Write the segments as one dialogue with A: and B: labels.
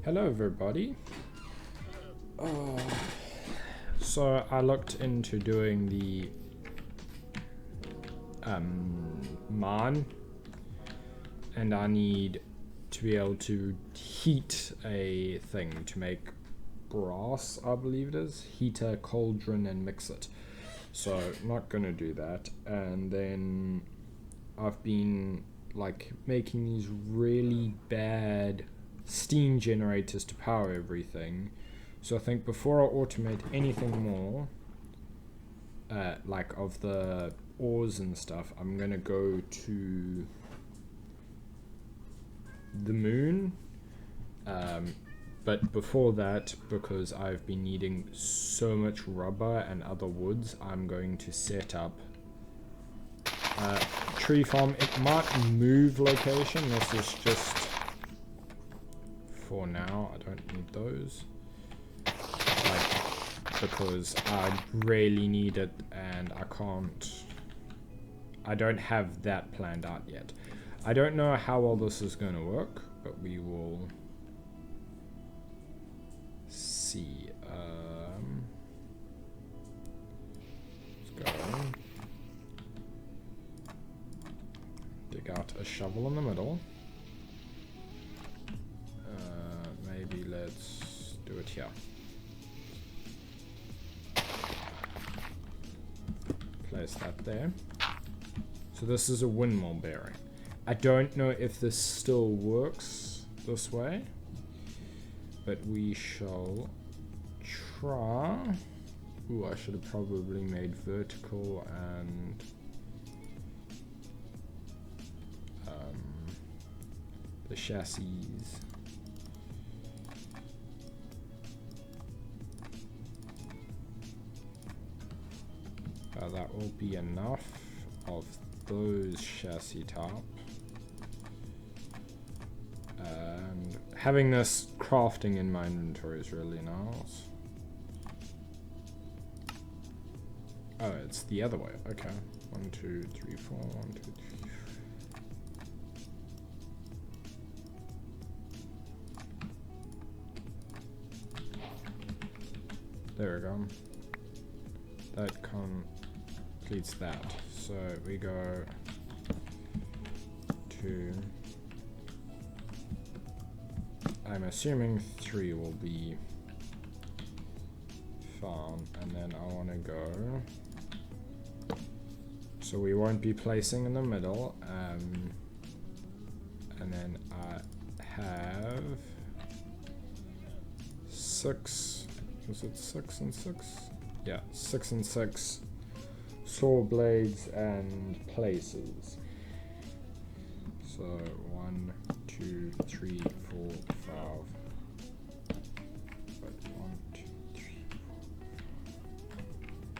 A: Hello everybody. So I looked into doing the mine, and I need to be able to heat a thing to make brass, I believe it is. Heat a cauldron and mix it. So I'm not gonna do that. And then I've been like making these really bad steam generators to power everything. So I think before I automate anything more, like of the ores and stuff, I'm gonna go to the moon. But before that, because I've been needing so much rubber and other woods, I'm going to set up tree farm. It might move location. This is just for now. I don't need those, like, because I really need it and I don't have that planned out yet. I don't know how well this is going to work, but we will see. Let's go. Dig out a shovel in the middle. Maybe let's do it here. Place that there. So this is a windmill bearing. I don't know if this still works this way, but we shall try. Ooh, I should have probably made vertical and the chassis. That will be enough of those chassis top. And having this crafting in my inventory is really nice. Oh, it's the other way. Okay. 1, 2, 3, 4. 1, 2, 3. There we go. That completes that. So we go to, I'm assuming 3 will be fine, and then I want to go, so we won't be placing in the middle, and then I have 6, is it 6 and 6? Yeah, 6 and 6 saw blades and places. So 1, 2, 3, 4, 5. But 1, 2, 3,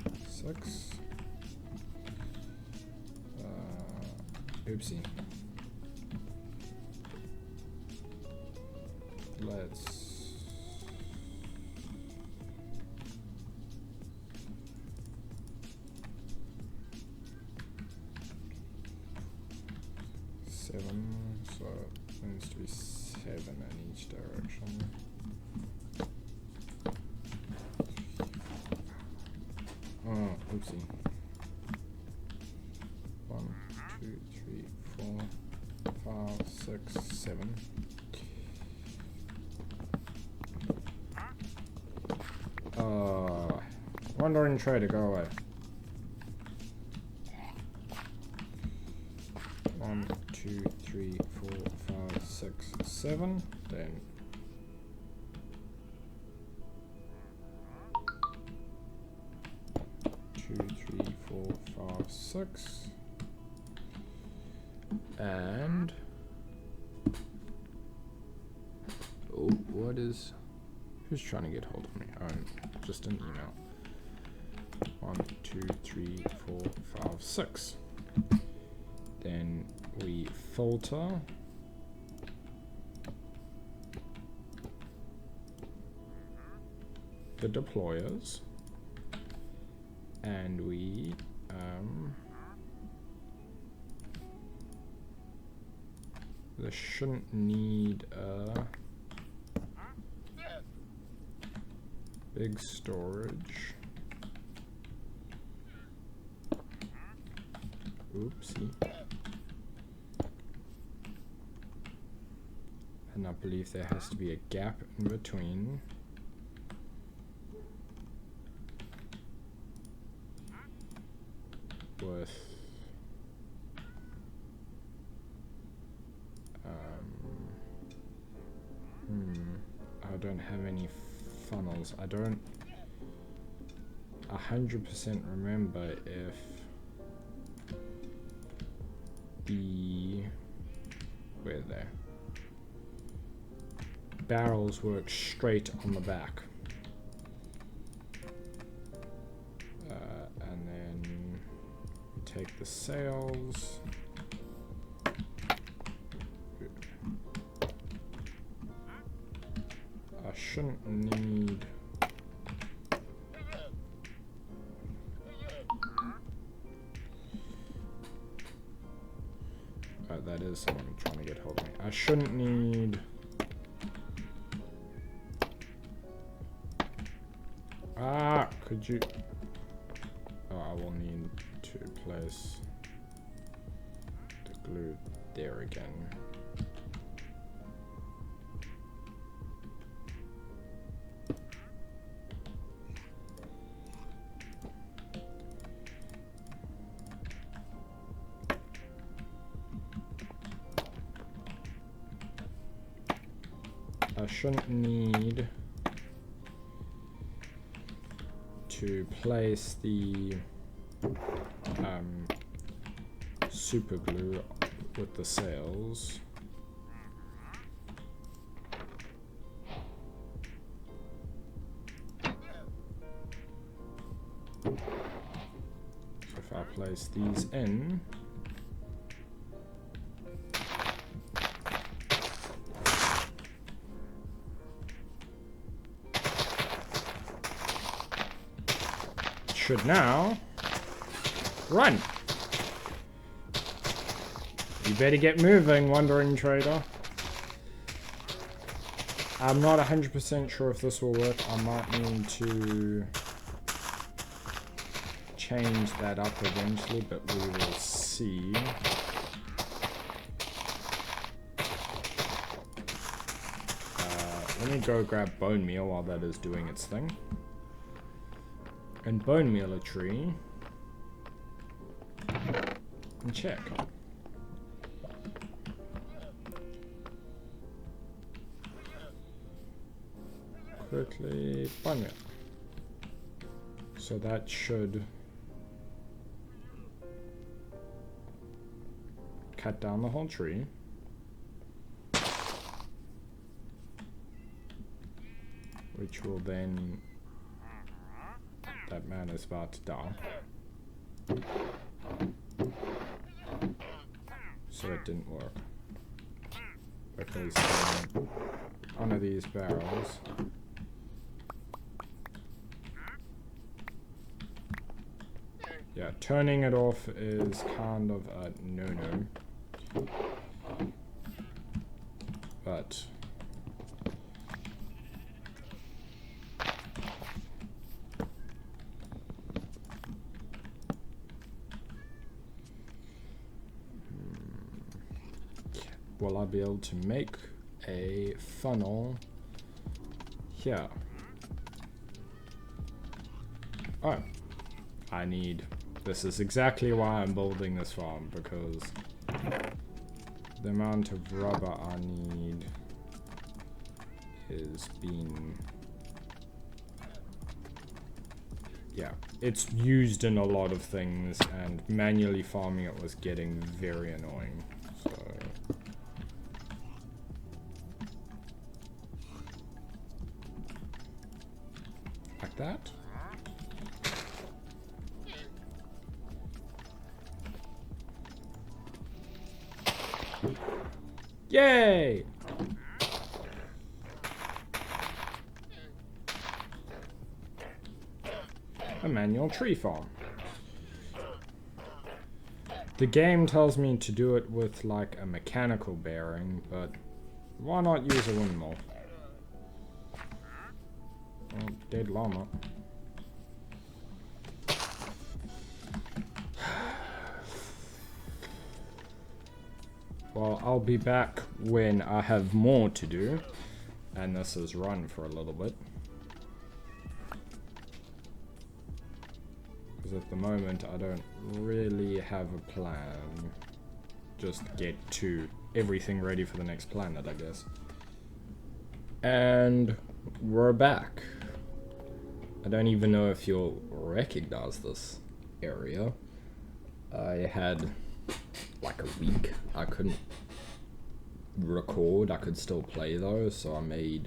A: 4, 6. Oopsie. Let's 7, so it needs to be 7 in each direction. Oh, oopsie. 1, 2, 3, 4, 5, 6, 7. Wandering trader, go away. 1, 2, 3, 4, 5, 6, 7. Then 2, 3, 4, 5, 6. And oh, what is? Who's trying to get hold of me? Oh, just an email. 1, 2, 3, 4, 5, 6. Then we filter the deployers, and we this shouldn't need a big storage. Oopsie. And I believe there has to be a gap in between. With I don't have any funnels. I don't 100% remember if where there barrels work straight on the back. And then take the sails. I shouldn't need that is someone trying to get hold of me. I shouldn't need could you I will need to place the glue there again. I shouldn't need to place the super glue with the sails. So if I place these in, should now run. You better get moving, Wandering Trader. I'm not 100% sure if this will work. I might need to change that up eventually, but we will see. Let me go grab bone meal while that is doing its thing. And bone meal a tree. And check. Quickly bone meal. So that should cut down the whole tree. Which will then... That man is about to die. So it didn't work. Because one of these barrels yeah, turning it off is kind of a no-no. But will I be able to make a funnel here? Oh, I need... This is exactly why I'm building this farm, because the amount of rubber I need is being... Yeah, it's used in a lot of things, and manually farming it was getting very annoying. So... like that. Yay! A manual tree farm. The game tells me to do it with like a mechanical bearing, but why not use a windmill? Oh, dead llama. Well, I'll be back when I have more to do, and this is run for a little bit. Because at the moment I don't really have a plan. Just get to everything ready for the next planet, I guess. And we're back. I don't even know if you'll recognize this area. I had like a week. I couldn't record. I could still play though, so I made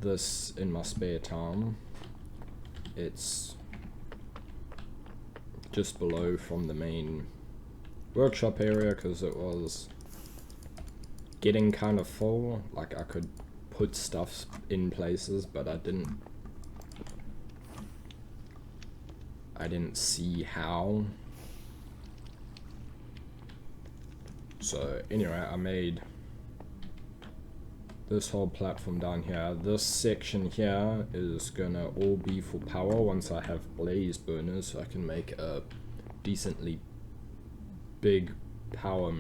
A: this in my spare time. It's just below from the main workshop area because it was getting kind of full. Like I could put stuff in places, but I didn't see how. So anyway, I made this whole platform down here. This section here is gonna all be for power once I have blaze burners, so I can make a decently big power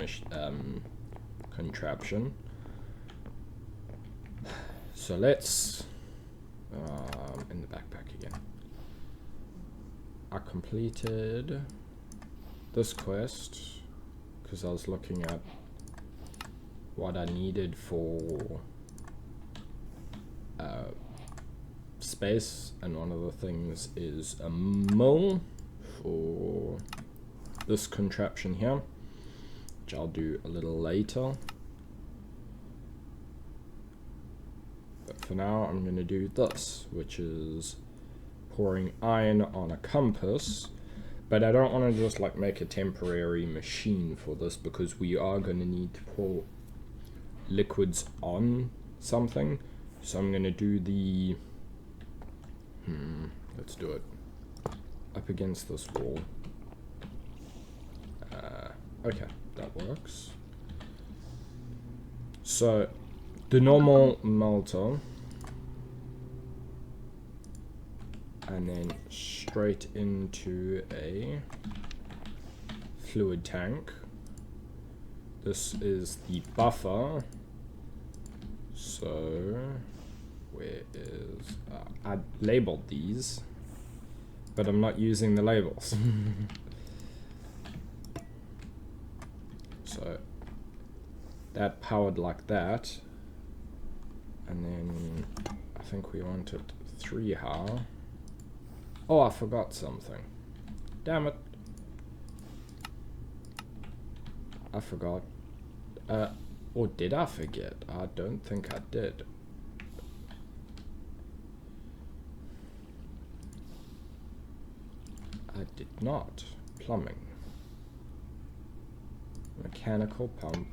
A: contraption. So let's in the backpack again. I completed this quest because I was looking at what I needed for space, and one of the things is a mill for this contraption here, which I'll do a little later. But for now I'm going to do this, which is pouring iron on a compass. But I don't want to just like make a temporary machine for this, because we are going to need to pour liquids on something. So I'm going to do the let's do it up against this wall. Okay, that works. So the normal melter, and then straight into a fluid tank. This is the buffer. So where is I labeled these, but I'm not using the labels. So that powered like that, and then I think we wanted 3 hour. Oh, I forgot something. Damn it. I forgot. Or did I forget? I don't think I did. I did not. Plumbing. Mechanical pump.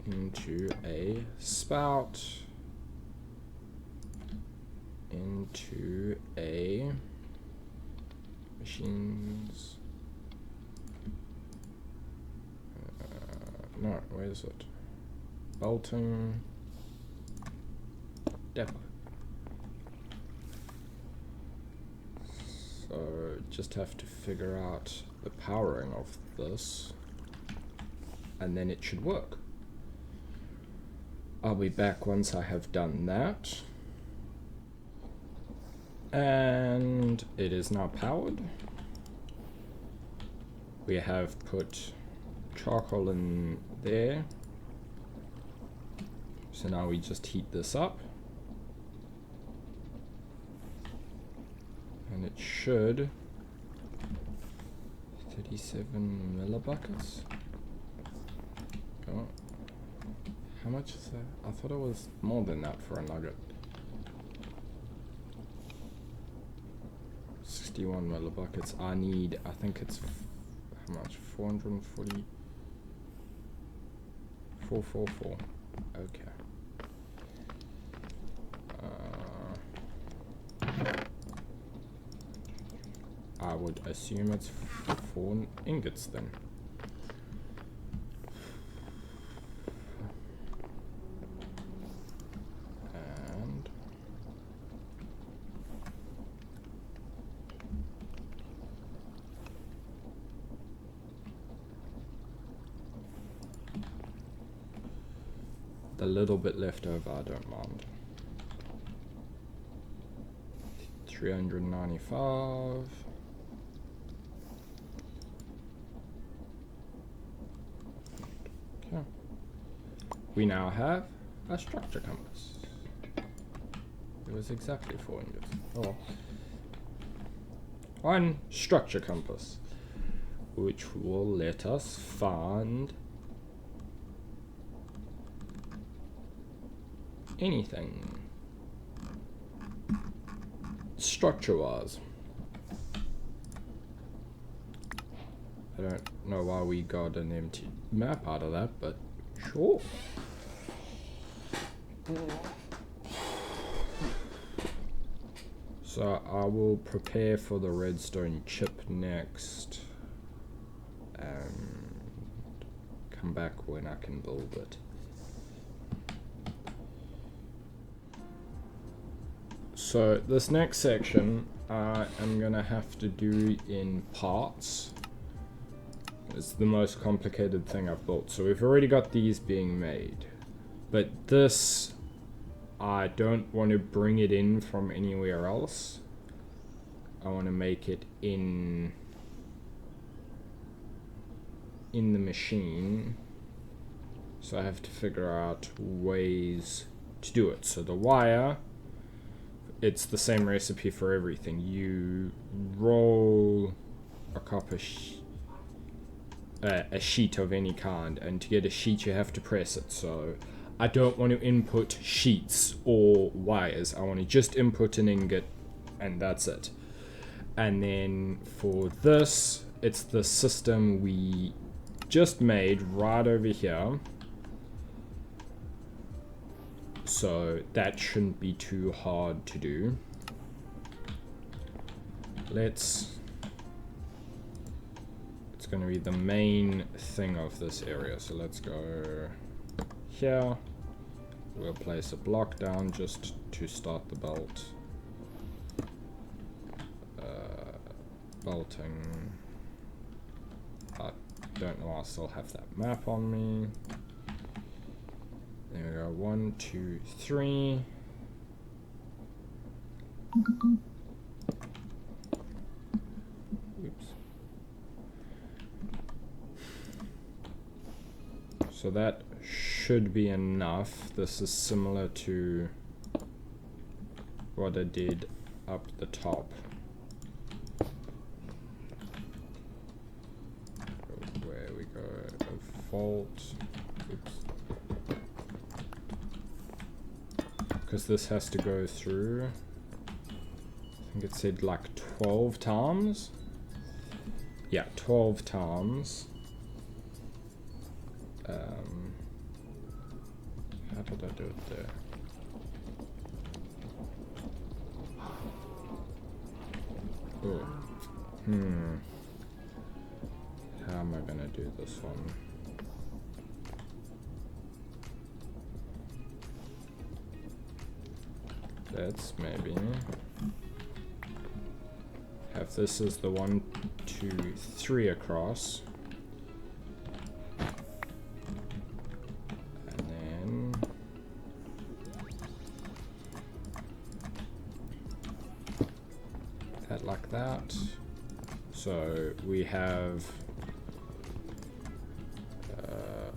A: Into a spout. Into a machines. No, where is it? Bolting. Depot. So just have to figure out the powering of this, and then it should work. I'll be back once I have done that. And it is now powered. We have put charcoal in there. So now we just heat this up. And it should 37 millibuckets. Oh. How much is that? I thought it was more than that for a nugget. 61 millibuckets. I need, I think it's how much? 440. 444. Okay. I would assume it's 4 ingots then. The little bit left over, I don't mind. 395. Okay. We now have a structure compass. It was exactly 400. Oh. One structure compass, which will let us find anything structure-wise. I don't know why we got an empty map out of that, but sure. So I will prepare for the redstone chip next and come back when I can build it. So this next section I'm gonna have to do in parts. It's the most complicated thing I've built. So we've already got these being made, but this I don't want to bring it in from anywhere else. I want to make it in the machine. So I have to figure out ways to do it. So the wire, it's the same recipe for everything. You roll a copper a sheet of any kind, and to get a sheet you have to press it. So I don't want to input sheets or wires. I want to just input an ingot, and that's it. And then for this, it's the system we just made right over here. So that shouldn't be too hard to do. It's going to be the main thing of this area. So let's go here. We'll place a block down just to start the belt. Belting. I don't know, I still have that map on me. There we go, 1, 2, 3. Oops. So that should be enough. This is similar to what I did up the top. Where we go, a vault. Oops. Because this has to go through, I think it said like 12 times. Yeah, 12 times. How did I do it there? Oh. How am I gonna do this one? Let's maybe have this as the 1, 2, 3 across. And then that like that. So we have,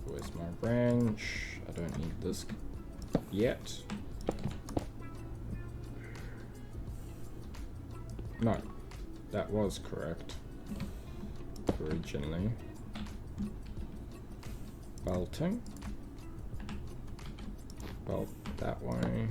A: where's my branch? I don't need this yet. No, that was correct originally. Belting. Belt that way.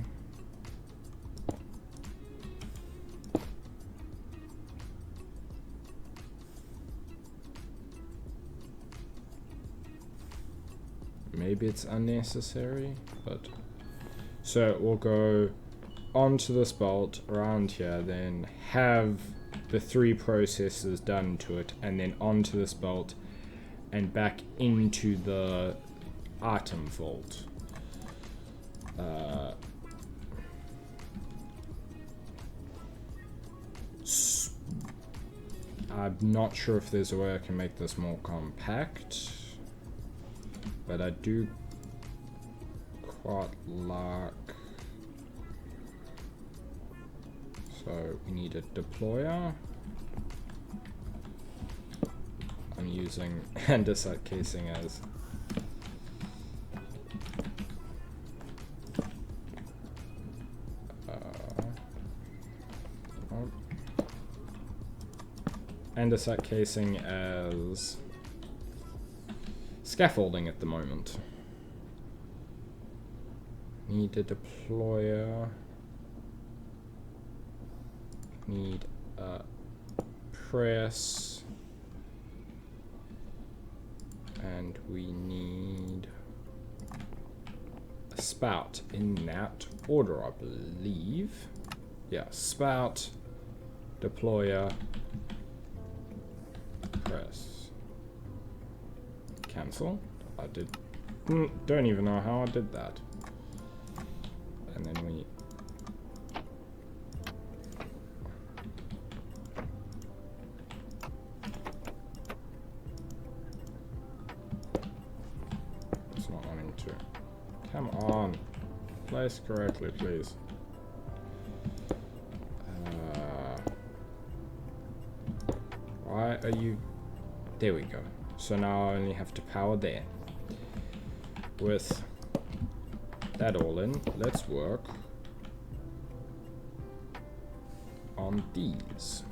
A: Maybe it's unnecessary, but so we'll go onto this bolt around here, then have the 3 processes done to it, and then onto this bolt and back into the item vault. I'm not sure if there's a way I can make this more compact, but I do potluck. So we need a deployer. I'm using andesite casing as andesite casing as scaffolding at the moment. Need a deployer. Need a press. And we need a spout in that order, I believe. Yeah, spout, deployer, press. Cancel. I did. Don't even know how I did that. And then we. It's not wanting to. Come on. Place correctly, please. Why are you... There we go. So now I only have to power there. With that all in, let's work on these.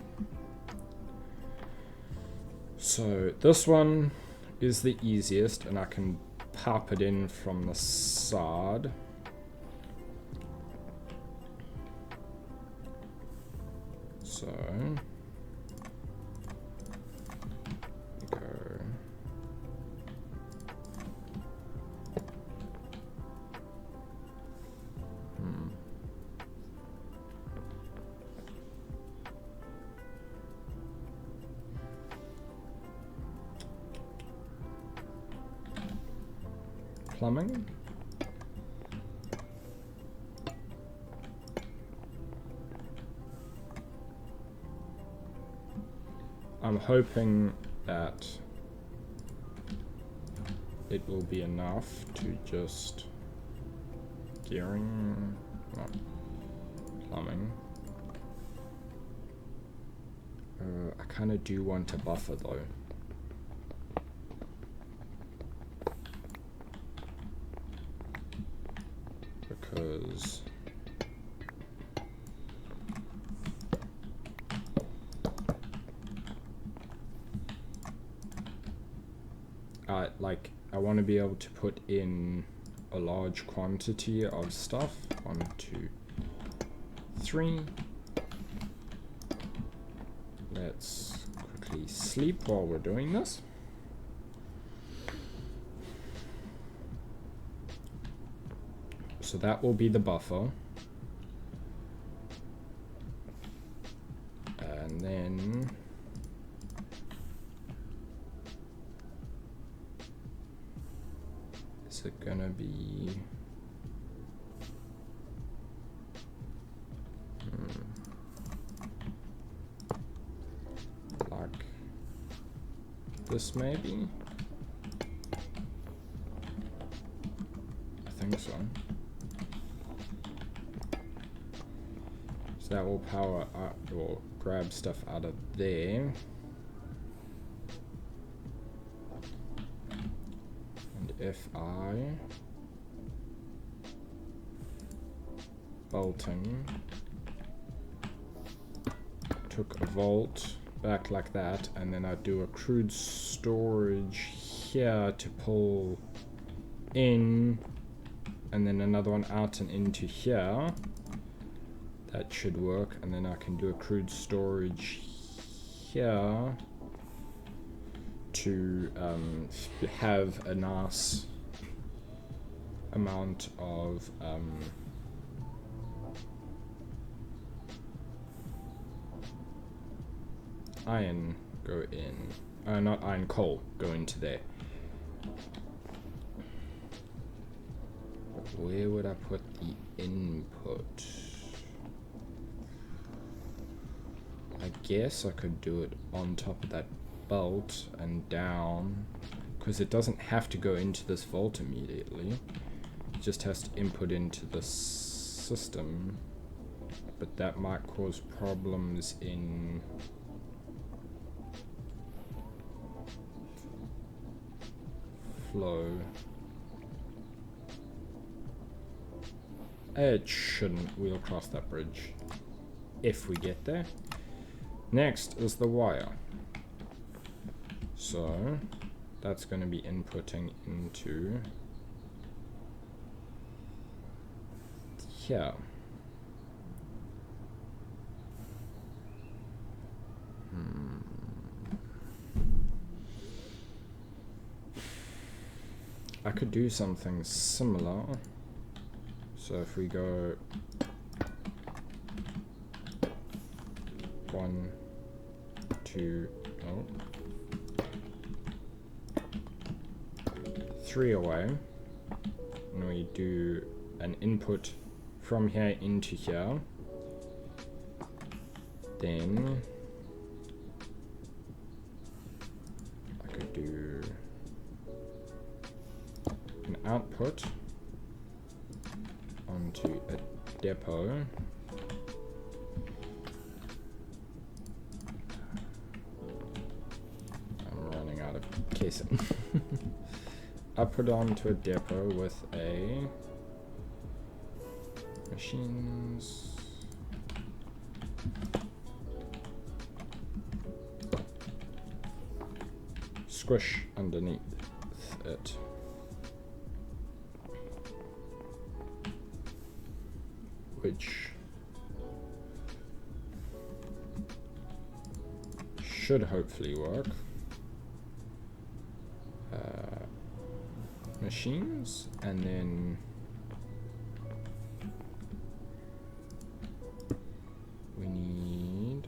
A: So this one is the easiest, and I can pop it in from the side. So plumbing. I'm hoping that it will be enough to just gearing, no, plumbing. I kind of do want a buffer though. Because I want to be able to put in a large quantity of stuff. 1, 2, 3. Let's quickly sleep while we're doing this. So that will be the buffer. And then is it gonna be like this maybe? I think so. So that will power up or grab stuff out of there. And if I bolting took a vault back like that, and then I do a crude storage here to pull in, and then another one out and into here. That should work, and then I can do a crude storage here to have a nice amount of iron go in. Not iron, coal go into there. But where would I put the input? I guess I could do it on top of that bolt and down, because it doesn't have to go into this vault immediately. It just has to input into the system, but that might cause problems in flow. It shouldn't. We'll cross that bridge if we get there. Next is the wire. So that's going to be inputting into here. I could do something similar. So if we go 1, 2, 3 away, and we do an input from here into here, then I could do an output onto a depot. I'm running out of casing. I put onto a depot with a machines. Squish underneath it. Which should hopefully work. Machines, and then we need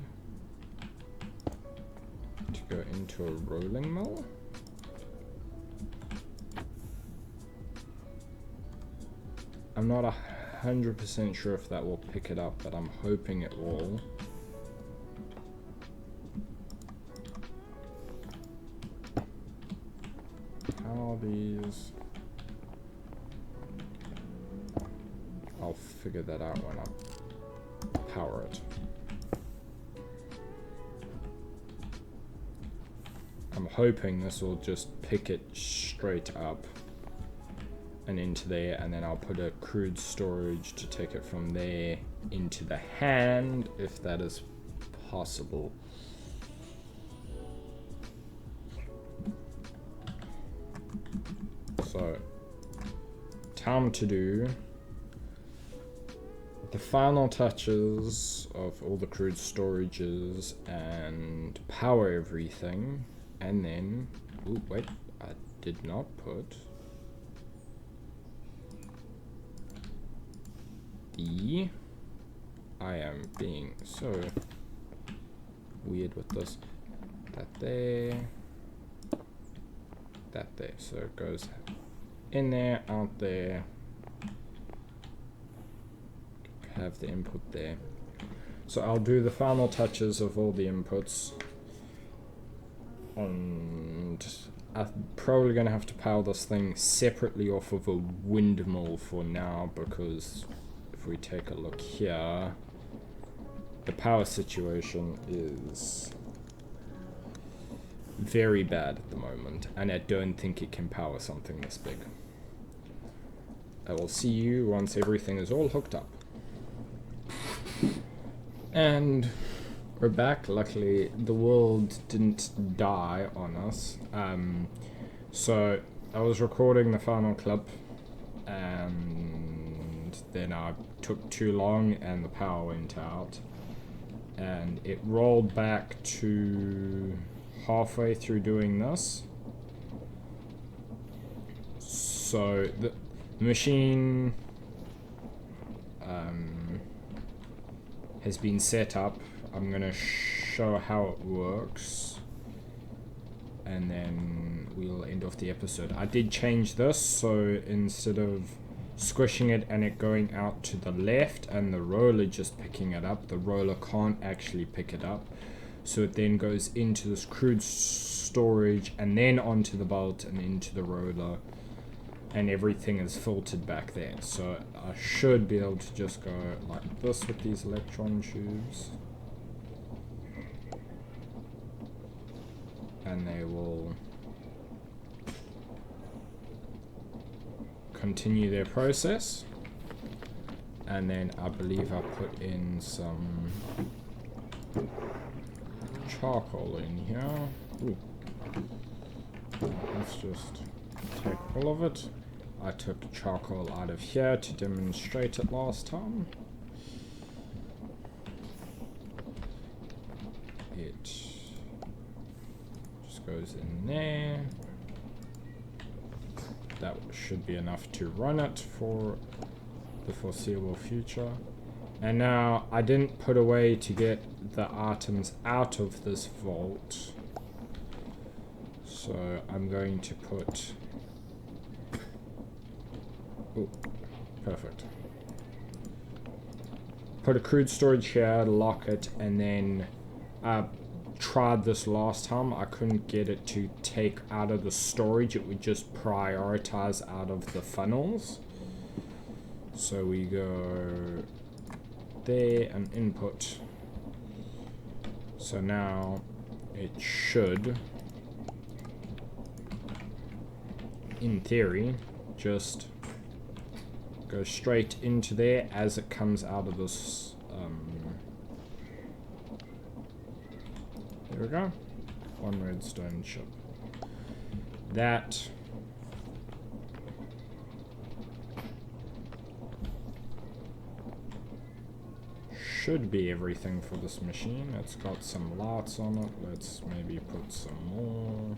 A: to go into a rolling mill. I'm not 100% sure if that will pick it up, but I'm hoping it will. How are these? I'll figure that out when I power it. I'm hoping this will just pick it straight up and into there, and then I'll put a crude storage to take it from there into the hand, if that is possible. So, time to do the final touches of all the crude storages and power everything, and then, oh wait, I did not put I am being so weird with this. That there, so it goes in there, out there, have the input there. So I'll do the final touches of all the inputs, and I'm probably going to have to power this thing separately off of a windmill for now, because if we take a look here, the power situation is very bad at the moment, and I don't think it can power something this big. I will see you once everything is all hooked up. And we're back. Luckily, the world didn't die on us. So I was recording the final clip, and then I took too long and the power went out, and it rolled back to halfway through doing this. So the machine has been set up. I'm gonna show how it works, and then we'll end off the episode. I did change this, so instead of squishing it and it going out to the left and the roller just picking it up, the roller can't actually pick it up. So it then goes into this crude storage and then onto the belt and into the roller. and everything is filtered back there. So I should be able to just go like this with these electron tubes. And they will continue their process. And then I believe I put in some charcoal in here. Ooh. Let's just take all of it. I took charcoal out of here to demonstrate it last time. It just goes in there. That should be enough to run it for the foreseeable future. And now I didn't put away to get the items out of this vault. So I'm going to put... Oh, perfect. Put a crude storage here, lock it, and then tried this last time. I couldn't get it to take out of the storage. It would just prioritize out of the funnels. So we go there and input. So now it should, in theory, just go straight into there as it comes out of this. There we go. One redstone chip. That should be everything for this machine. It's got some lights on it. Let's maybe put some more.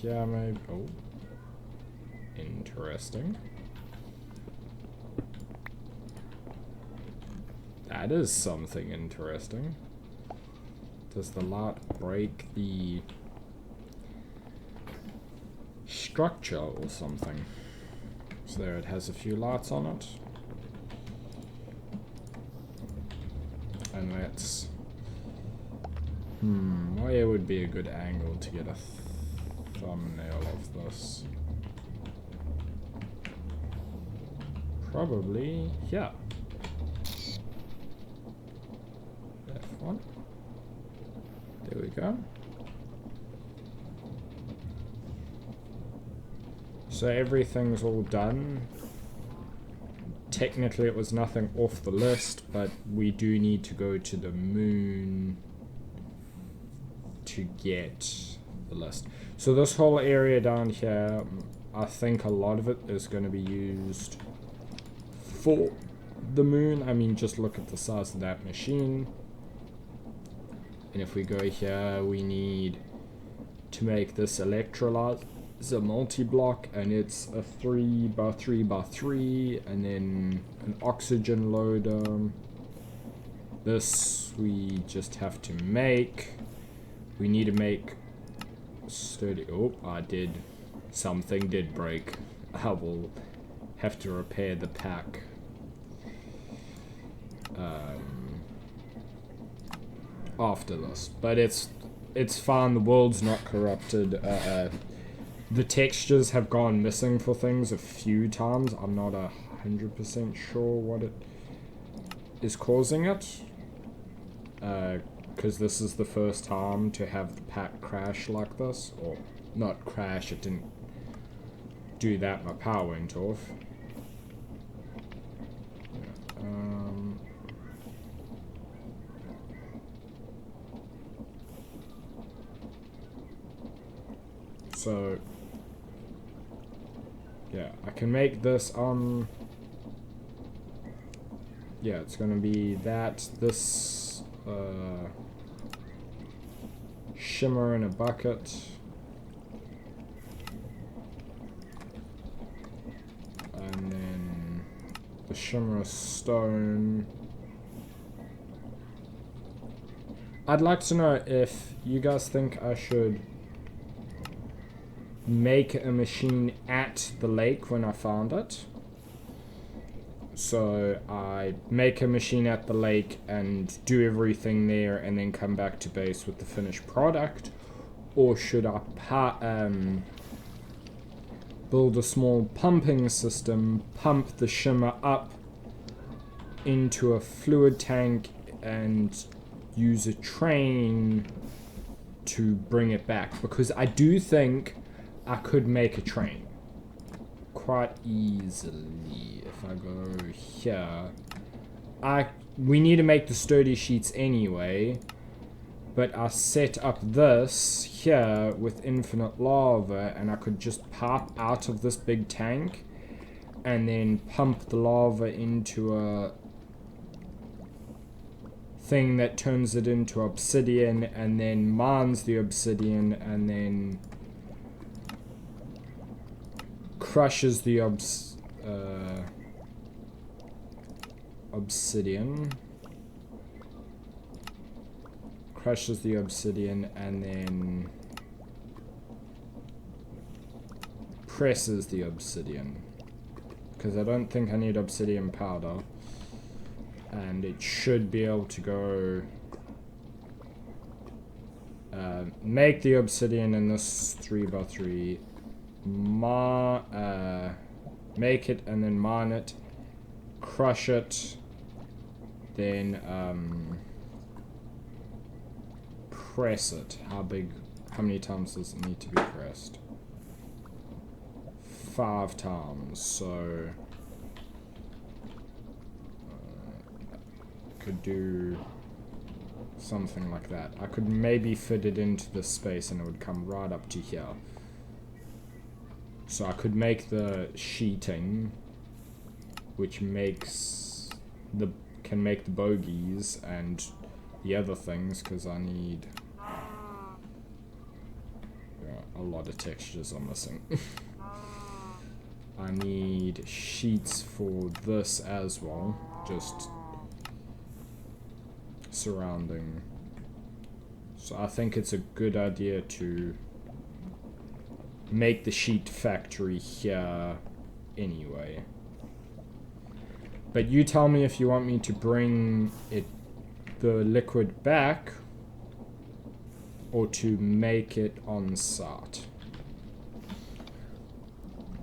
A: Yeah, maybe. Oh, interesting. That is something interesting. Does the light break the structure or something? So there, it has a few lights on it. And let's... where would be a good angle to get a thumbnail of this? Probably here. F1. There we go. So everything's all done. Technically it was nothing off the list, but we do need to go to the moon to get the list. So this whole area down here, I think a lot of it is going to be used for the moon. I mean, just look at the size of that machine. And if we go here, we need to make this electrolyzer multi-block, and it's a 3x3x3, and then an oxygen loader. This we just have to make. We need to make sturdy. Oh, something did break. I will have to repair the pack. After this, but it's fine. The world's not corrupted. The textures have gone missing for things a few times. I'm not 100% sure what it is causing it, because this is the first time to have the pack crash like this, or not crash. It didn't do that. My power went off. So, yeah, I can make this, yeah, it's gonna be this, shimmer in a bucket, and then the shimmer stone. I'd like to know if you guys think I should make a machine at the lake when I found it, So I make a machine at the lake and do everything there and then come back to base with the finished product? Or should I build a small pumping system, pump the shimmer up into a fluid tank and use a train to bring it back? Because I do think I could make a train quite easily if I go here. We need to make the sturdy sheets anyway, but I set up this here with infinite lava, and I could just pop out of this big tank and then pump the lava into a thing that turns it into obsidian, and then mines the obsidian, and then crushes the obsidian. Crushes the obsidian, and then presses the obsidian. Because I don't think I need obsidian powder. And it should be able to go make the obsidian in this 3x3, make it and then mine it, crush it, then press it. How many times does it need to be pressed? 5 times. So could do something like that. I could maybe fit it into this space and it would come right up to here. So I could make the sheeting, which can make the bogies and the other things, because I need a lot of textures I'm missing. I need sheets for this as well, just surrounding. So I think it's a good idea to make the sheet factory here anyway. But you tell me if you want me to bring the liquid back or to make it on site.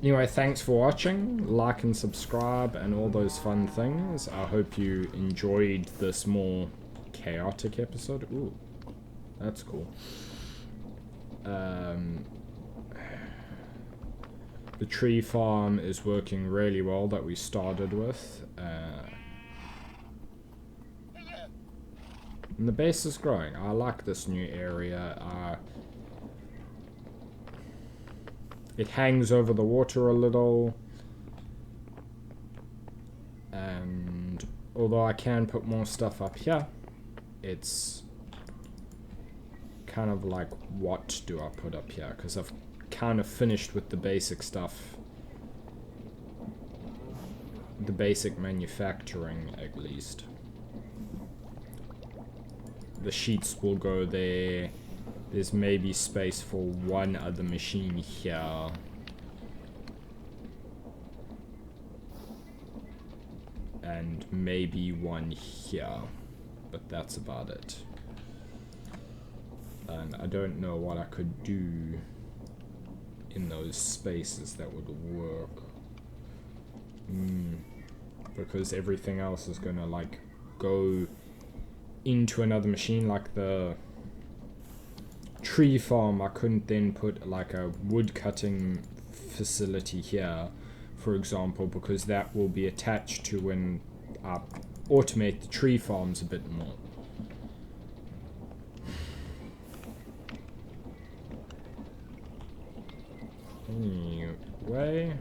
A: Anyway, thanks for watching. Like and subscribe and all those fun things. I hope you enjoyed this more chaotic episode. Ooh, that's cool. The tree farm is working really well that we started with. And the base is growing. I like this new area. It hangs over the water a little. And although I can put more stuff up here, it's kind of like, what do I put up here? Because I've kind of finished with the basic stuff. The basic manufacturing, at least. The sheets will go there. There's maybe space for one other machine here. And maybe one here. But that's about it. And I don't know what I could do in those spaces that would work. Because everything else is gonna like go into another machine, like the tree farm. I couldn't then put like a wood cutting facility here, for example, because that will be attached to when I automate the tree farms a bit more. Anyway,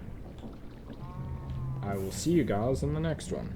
A: I will see you guys in the next one.